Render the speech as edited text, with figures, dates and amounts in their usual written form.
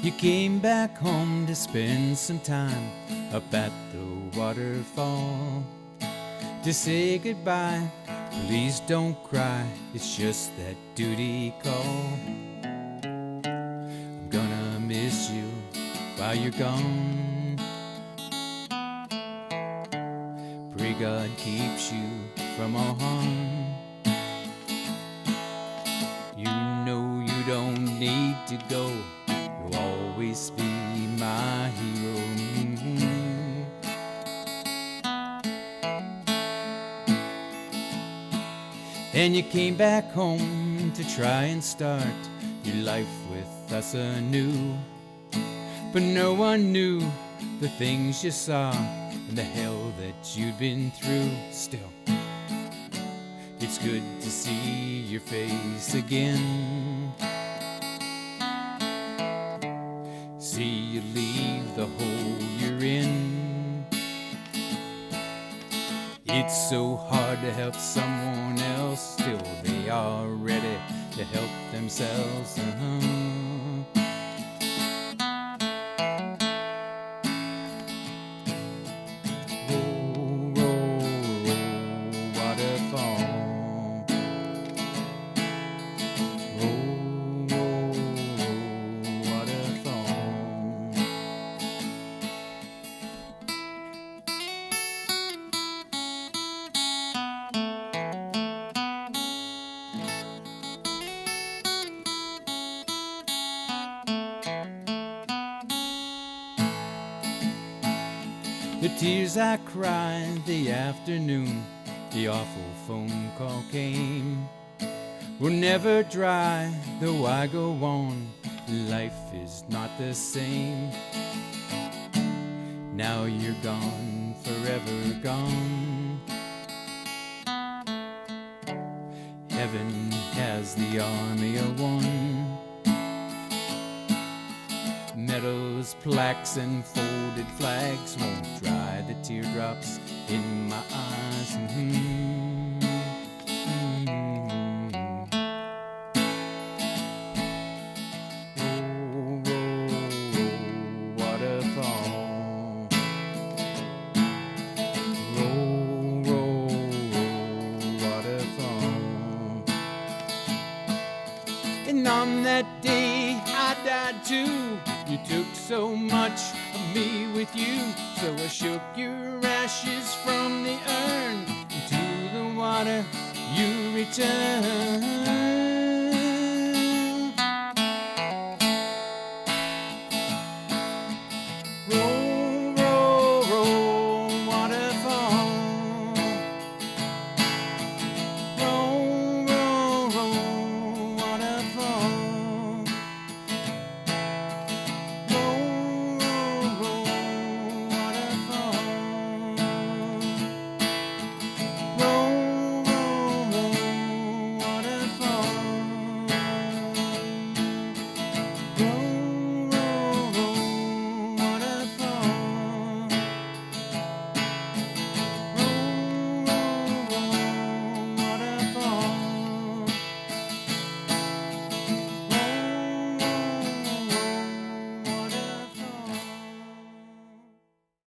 You came back home to spend some time up at the waterfall, to say goodbye. Please don't cry, it's just that duty call. I'm gonna miss you while you're gone. Pray God keeps you from all harm. You know you don't need to go, you'll always be my hero. And you came back home to try and start your life with us anew, but no one knew the things you saw and the hell that you'd been through. Still, it's good to see your face again. See you leave the hole you're in. It's so hard to help someone else, still they are ready to help themselves. Roll, roll, roll, waterfall. Roll, roll, roll, waterfall. The tears I cried the afternoon the awful phone call came will never dry, though I go on. Life is not the same. Now you're gone, forever gone. Heaven has the army of one. Medals, plaques, and folded flags won't dry the teardrops in my eyes. Roll, roll, roll, waterfall. Roll, roll, roll, waterfall. And on that day I died too. You took so much of me with you, so I shook your ashes from the urn into the water you returned.